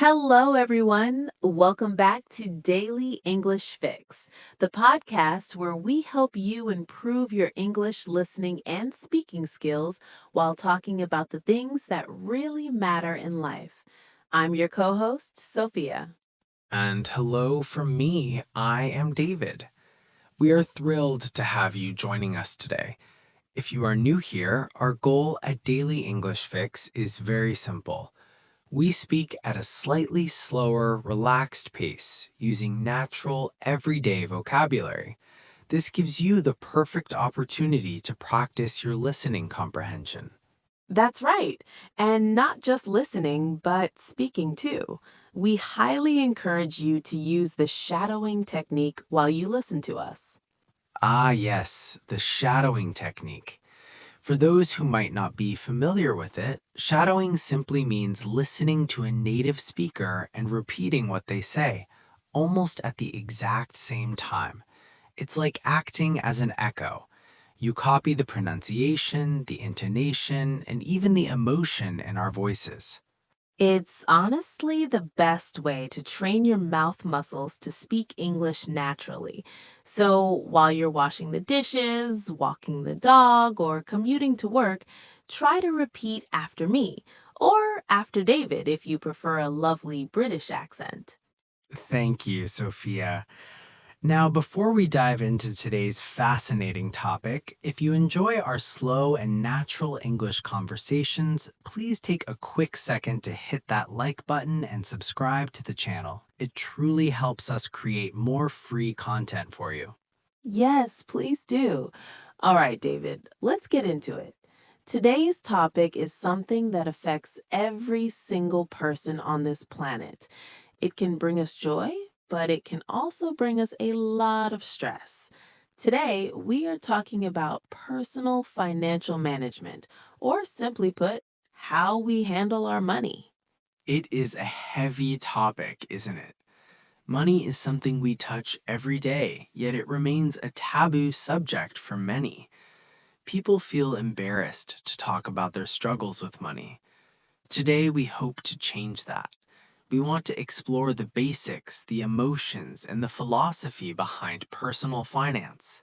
Hello, everyone. Welcome back to Daily English Fix, the podcast where we help you improve your English listening and speaking skills while talking about the things that really matter in life. I'm your co host, Sophia. And hello from me, I am David. We are thrilled to have you joining us today. If you are new here, our goal at Daily English Fix is very simple. We speak at a slightly slower, relaxed pace using natural, everyday vocabulary. This gives you the perfect opportunity to practice your listening comprehension. That's right. And not just listening, but speaking too. We highly encourage you to use the shadowing technique while you listen to us. Ah, yes, the shadowing technique. For those who might not be familiar with it, shadowing simply means listening to a native speaker and repeating what they say, almost at the exact same time. It's like acting as an echo. You copy the pronunciation, the intonation, and even the emotion in our voices. It's honestly the best way to train your mouth muscles to speak English naturally. So while you're washing the dishes, walking the dog, or commuting to work, try to repeat after me, or after David if you prefer a lovely British accent. Thank you, Sophia. Now, before we dive into today's fascinating topic, if you enjoy our slow and natural English conversations, please take a quick second to hit that like button and subscribe to the channel. It truly helps us create more free content for you. Yes, please do. All right, David, let's get into it. Today's topic is something that affects every single person on this planet. It can bring us joy, but it can also bring us a lot of stress. Today, we are talking about personal financial management, or simply put, how we handle our money. It is a heavy topic, isn't it? Money is something we touch every day, yet it remains a taboo subject for many. People feel embarrassed to talk about their struggles with money. Today, we hope to change that. We want to explore the basics, the emotions, and the philosophy behind personal finance.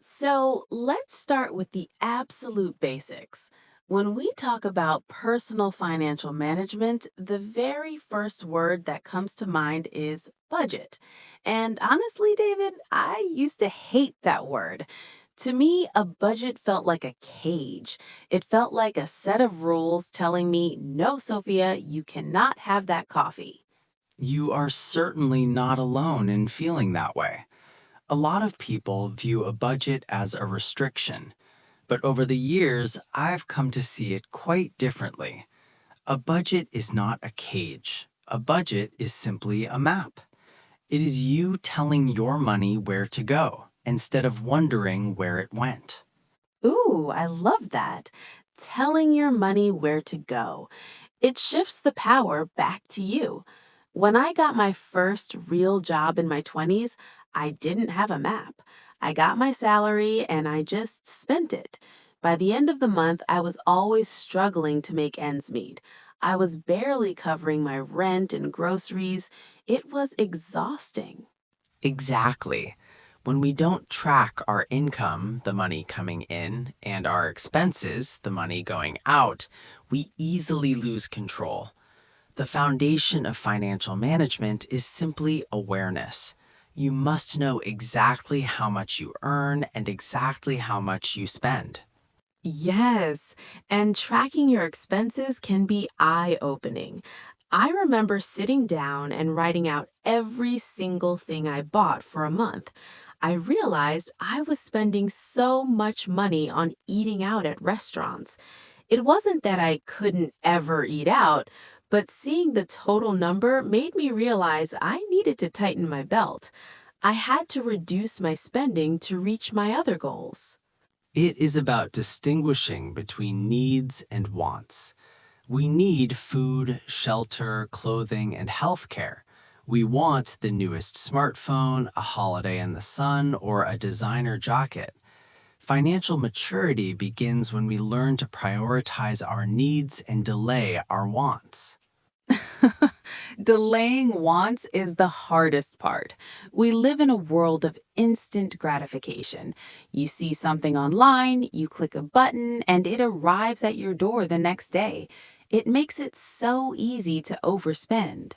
So let's start with the absolute basics. When we talk about personal financial management, the very first word that comes to mind is budget. And honestly, David, I used to hate that word. To me, a budget felt like a cage. It felt like a set of rules telling me, no, Sophia, you cannot have that coffee. You are certainly not alone in feeling that way. A lot of people view a budget as a restriction, but over the years, I've come to see it quite differently. A budget is not a cage. A budget is simply a map. It is you telling your money where to go instead of wondering where it went. Ooh, I love that. Telling your money where to go. It shifts the power back to you. When I got my first real job in my 20s, I didn't have a map. I got my salary and I just spent it. By the end of the month, I was always struggling to make ends meet. I was barely covering my rent and groceries. It was exhausting. Exactly. When we don't track our income, the money coming in, and our expenses, the money going out, we easily lose control. The foundation of financial management is simply awareness. You must know exactly how much you earn and exactly how much you spend. Yes, and tracking your expenses can be eye-opening. I remember sitting down and writing out every single thing I bought for a month. I realized I was spending so much money on eating out at restaurants. It wasn't that I couldn't ever eat out, but seeing the total number made me realize I needed to tighten my belt. I had to reduce my spending to reach my other goals. It is about distinguishing between needs and wants. We need food, shelter, clothing, and healthcare. We want the newest smartphone, a holiday in the sun, or a designer jacket. Financial maturity begins when we learn to prioritize our needs and delay our wants. Delaying wants is the hardest part. We live in a world of instant gratification. You see something online, you click a button, and it arrives at your door the next day. It makes it so easy to overspend.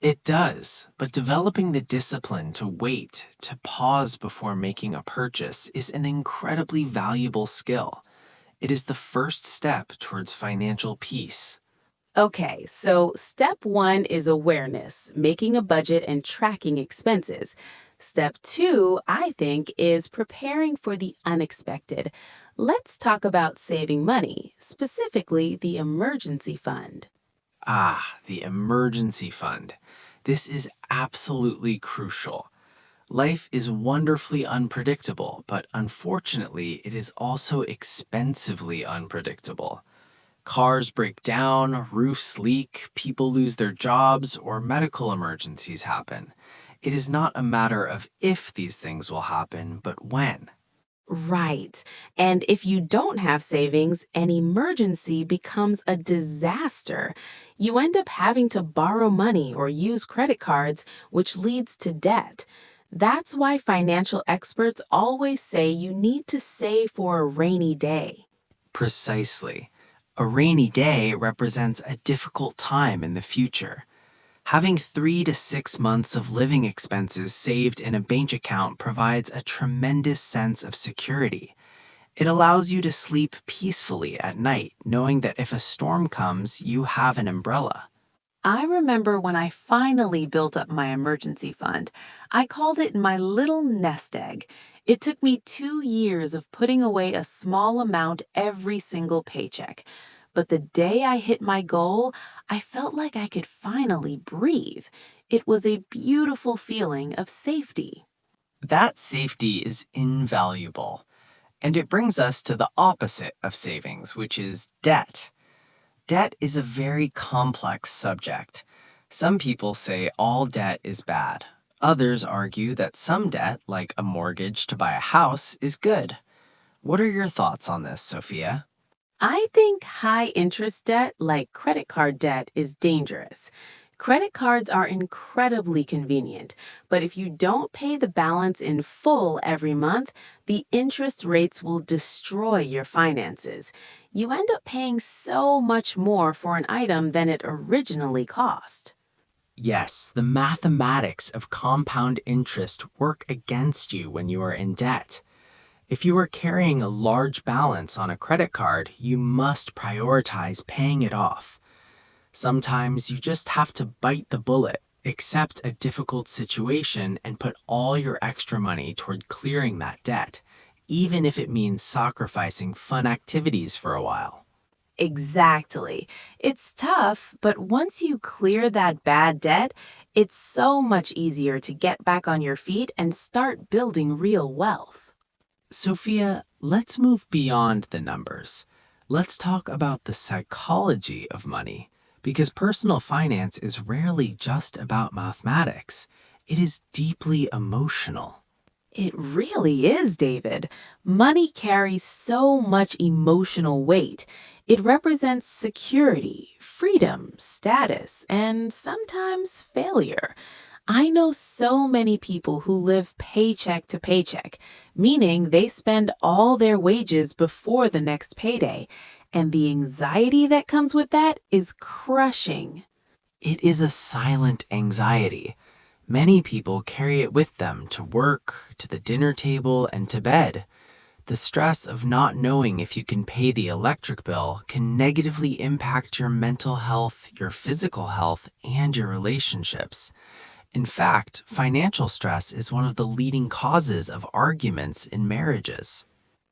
It does, but developing the discipline to wait, to pause before making a purchase is an incredibly valuable skill. It is the first step towards financial peace. Okay, so step one is awareness, making a budget and tracking expenses. Step two, I think, is preparing for the unexpected. Let's talk about saving money, specifically the emergency fund. Ah, the emergency fund. This is absolutely crucial. Life is wonderfully unpredictable, but unfortunately, it is also expensively unpredictable. Cars break down, roofs leak, people lose their jobs, or medical emergencies happen. It is not a matter of if these things will happen, but when. Right. And if you don't have savings, an emergency becomes a disaster. You end up having to borrow money or use credit cards, which leads to debt. That's why financial experts always say you need to save for a rainy day. Precisely. A rainy day represents a difficult time in the future. Having 3 to 6 months of living expenses saved in a bank account provides a tremendous sense of security. It allows you to sleep peacefully at night, knowing that if a storm comes, you have an umbrella. I remember when I finally built up my emergency fund. I called it my little nest egg. It took me 2 years of putting away a small amount every single paycheck. But the day I hit my goal, I felt like I could finally breathe. It was a beautiful feeling of safety. That safety is invaluable. And it brings us to the opposite of savings, which is debt. Debt is a very complex subject. Some people say all debt is bad. Others argue that some debt, like a mortgage to buy a house, is good. What are your thoughts on this, Sophia? I think high interest debt, like credit card debt, is dangerous. Credit cards are incredibly convenient, but if you don't pay the balance in full every month, the interest rates will destroy your finances. You end up paying so much more for an item than it originally cost. Yes, the mathematics of compound interest work against you when you are in debt. If you are carrying a large balance on a credit card, you must prioritize paying it off. Sometimes you just have to bite the bullet, accept a difficult situation, and put all your extra money toward clearing that debt, even if it means sacrificing fun activities for a while. Exactly. It's tough, but once you clear that bad debt, it's so much easier to get back on your feet and start building real wealth. Sophia, let's move beyond the numbers. Let's talk about the psychology of money, because personal finance is rarely just about mathematics. It is deeply emotional. It really is, David. Money carries so much emotional weight. It represents security, freedom, status, and sometimes failure. I know so many people who live paycheck to paycheck, meaning they spend all their wages before the next payday, and the anxiety that comes with that is crushing. It is a silent anxiety. Many people carry it with them to work, to the dinner table, and to bed. The stress of not knowing if you can pay the electric bill can negatively impact your mental health, your physical health, and your relationships. In fact, financial stress is one of the leading causes of arguments in marriages.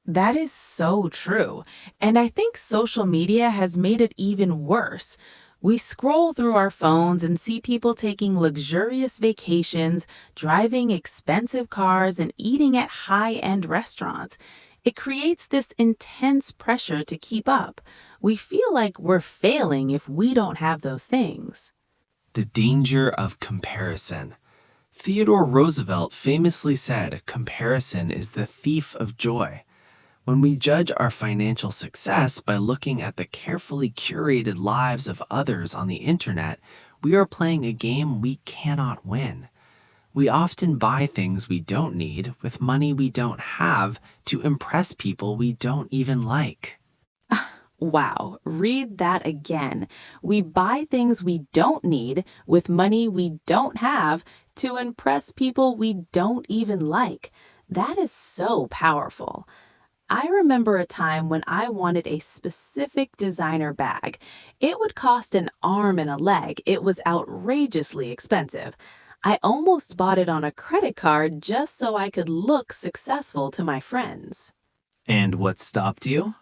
That is so true. And I think social media has made it even worse. We scroll through our phones and see people taking luxurious vacations, driving expensive cars, and eating at high end restaurants. It creates this intense pressure to keep up. We feel like we're failing if we don't have those things. The danger of comparison. Theodore Roosevelt famously said, "Comparison is the thief of joy." When we judge our financial success by looking at the carefully curated lives of others on the internet, We are playing a game we cannot win. We often buy things we don't need with money we don't have to impress people we don't even like. Wow, read that again. We buy things we don't need with money we don't have to impress people we don't even like. That is so powerful. I remember a time when I wanted a specific designer bag. It would cost an arm and a leg. It was outrageously expensive. I almost bought it on a credit card just so I could look successful to my friends. And what stopped you?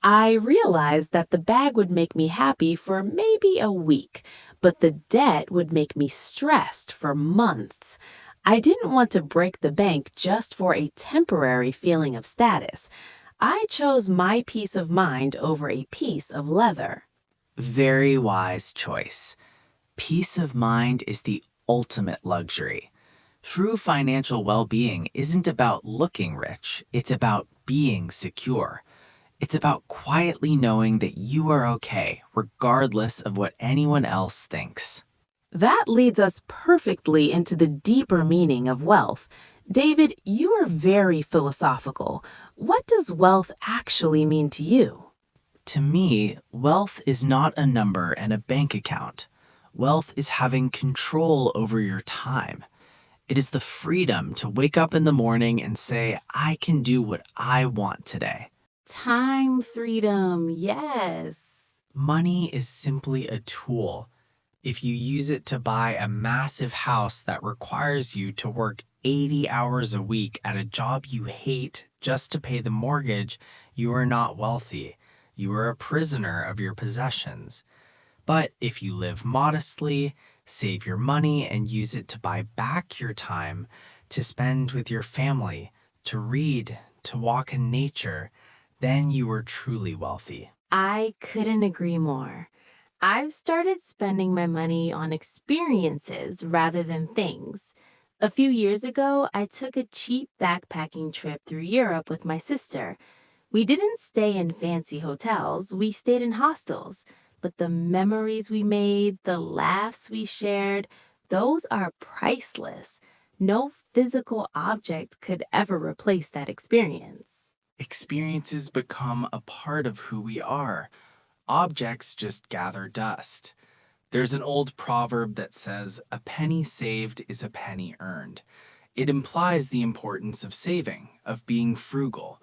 I realized that the bag would make me happy for maybe a week, but the debt would make me stressed for months. I didn't want to break the bank just for a temporary feeling of status. I chose my peace of mind over a piece of leather. Very wise choice. Peace of mind is the ultimate luxury. True financial well-being isn't about looking rich, it's about being secure. It's about quietly knowing that you are okay, regardless of what anyone else thinks. That leads us perfectly into the deeper meaning of wealth. David, you are very philosophical. What does wealth actually mean to you? To me, wealth is not a number and a bank account. Wealth is having control over your time. It is the freedom to wake up in the morning and say, I can do what I want today. Time freedom, yes. Money is simply a tool. If you use it to buy a massive house that requires you to work 80 hours a week at a job you hate just to pay the mortgage, you are not wealthy. You are a prisoner of your possessions. But if you live modestly, save your money, and use it to buy back your time, to spend with your family, to read, to walk in nature, then you are truly wealthy. I couldn't agree more. I've started spending my money on experiences rather than things. A few years ago, I took a cheap backpacking trip through Europe with my sister. We didn't stay in fancy hotels, we stayed in hostels. But the memories we made, the laughs we shared, those are priceless. No physical object could ever replace that experience. Experiences become a part of who we are. Objects just gather dust. There's an old proverb that says, a penny saved is a penny earned. It implies the importance of saving, of being frugal.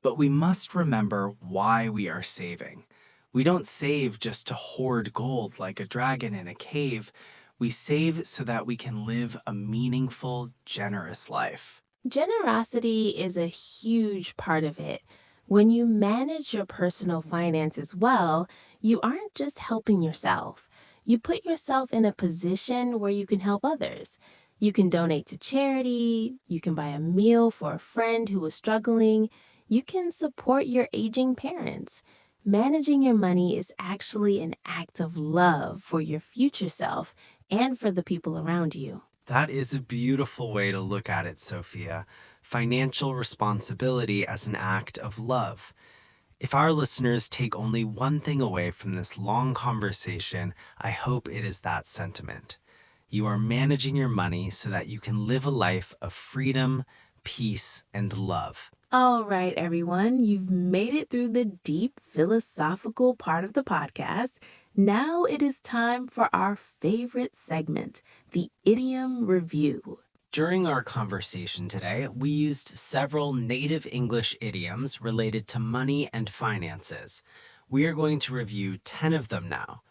But we must remember why we are saving. We don't save just to hoard gold like a dragon in a cave. We save so that we can live a meaningful, generous life. Generosity is a huge part of it. When you manage your personal finances well, you aren't just helping yourself. You put yourself in a position where you can help others. You can donate to charity, you can buy a meal for a friend who is struggling, you can support your aging parents. Managing your money is actually an act of love for your future self and for the people around you. That is a beautiful way to look at it, Sophia. Financial responsibility as an act of love. If our listeners take only one thing away from this long conversation, I hope it is that sentiment. You are managing your money so that you can live a life of freedom, peace, and love. All right, everyone, you've made it through the deep philosophical part of the podcast. Now it is time for our favorite segment, the Idiom Review. During our conversation today, we used several native English idioms related to money and finances. We are going to review 10 of them now.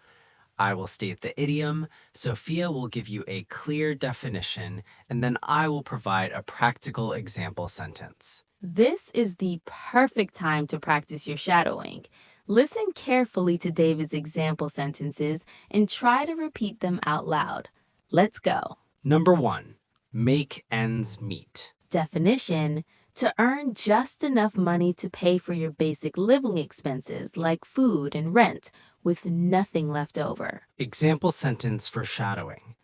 I will state the idiom, Sophia will give you a clear definition, and then I will provide a practical example sentence. This is the perfect time to practice your shadowing. Listen carefully to David's example sentences and try to repeat them out loud. Let's go. Number 1, make ends meet. Definition: to earn just enough money to pay for your basic living expenses like food and rent with nothing left over. Example sentence for shadowing.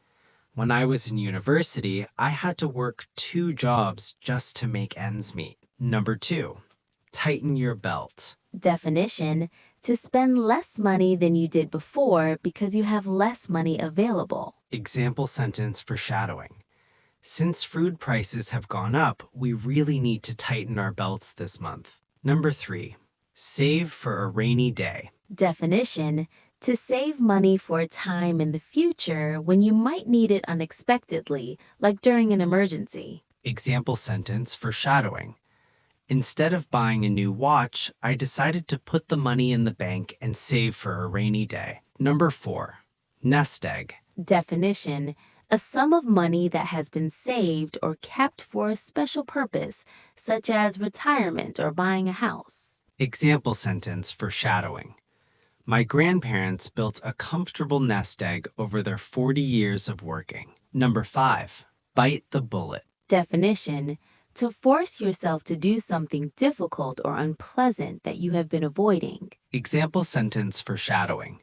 When I was in university, I had to work 2 jobs just to make ends meet. Number 2, tighten your belt. Definition: to spend less money than you did before because you have less money available. Example sentence foreshadowing. Since food prices have gone up, we really need to tighten our belts this month. Number 3, save for a rainy day. Definition: to save money for a time in the future when you might need it unexpectedly, like during an emergency. Example sentence foreshadowing. Instead of buying a new watch, I decided to put the money in the bank and save for a rainy day. Number 4, nest egg. Definition: a sum of money that has been saved or kept for a special purpose, such as retirement or buying a house. Example sentence foreshadowing. My grandparents built a comfortable nest egg over their 40 years of working. Number 5, bite the bullet. Definition: to force yourself to do something difficult or unpleasant that you have been avoiding. Example sentence foreshadowing.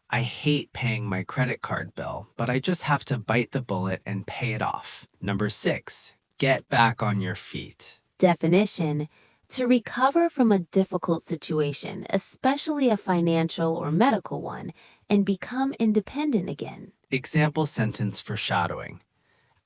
I hate paying my credit card bill, but I just have to bite the bullet and pay it off. Number 6, get back on your feet. Definition: to recover from a difficult situation, especially a financial or medical one, and become independent again. Example sentence foreshadowing.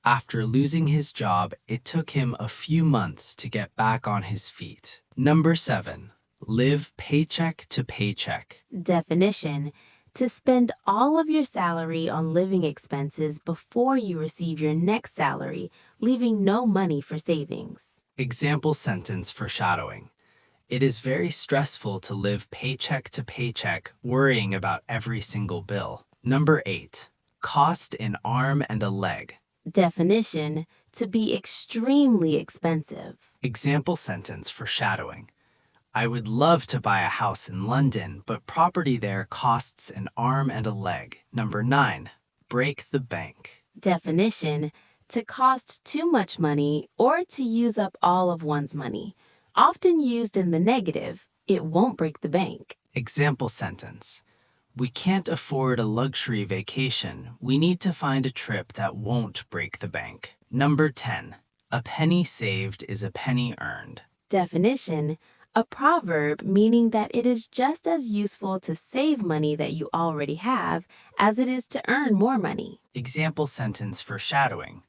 After losing his job, it took him a few months to get back on his feet. Number 7, live paycheck to paycheck. Definition: to spend all of your salary on living expenses before you receive your next salary, leaving no money for savings. Example sentence foreshadowing. It is very stressful to live paycheck to paycheck, worrying about every single bill. Number 8, cost an arm and a leg. Definition: to be extremely expensive. Example sentence foreshadowing. I would love to buy a house in London, but property there costs an arm and a leg. Number 9, break the bank. Definition: to cost too much money or to use up all of one's money. Often used in the negative, it won't break the bank. Example sentence. We can't afford a luxury vacation. We need to find a trip that won't break the bank. Number 10, a penny saved is a penny earned. Definition: a proverb meaning that it is just as useful to save money that you already have as it is to earn more money. Example sentence foreshadowing.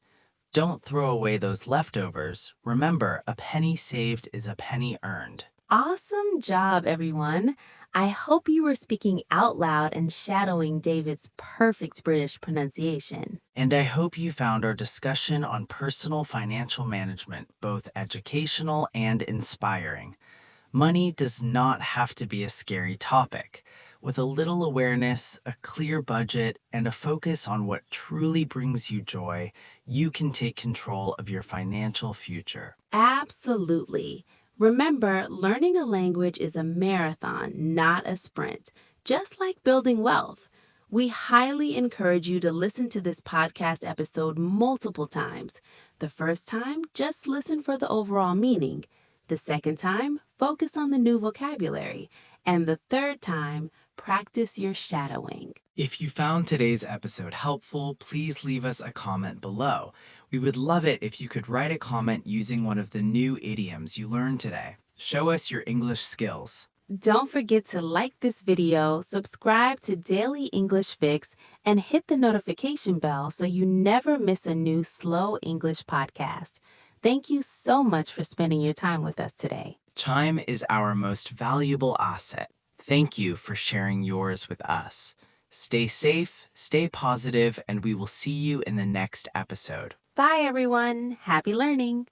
Don't throw away those leftovers. Remember, a penny saved is a penny earned. Awesome job, everyone. I hope you were speaking out loud and shadowing David's perfect British pronunciation. And I hope you found our discussion on personal financial management both educational and inspiring. Money does not have to be a scary topic. With a little awareness, a clear budget, and a focus on what truly brings you joy, you can take control of your financial future. Absolutely. Remember, learning a language is a marathon, not a sprint, just like building wealth. We highly encourage you to listen to this podcast episode multiple times. The first time, just listen for the overall meaning. The second time, focus on the new vocabulary. And the third time, practice your shadowing. If you found today's episode helpful, please leave us a comment below. We would love it if you could write a comment using one of the new idioms you learned today. Show us your English skills. Don't forget to like this video, subscribe to Daily English Fix, and hit the notification bell so you never miss a new Slow English podcast. Thank you so much for spending your time with us today. Time is our most valuable asset. Thank you for sharing yours with us. Stay safe, stay positive, and we will see you in the next episode. Bye, everyone. Happy learning.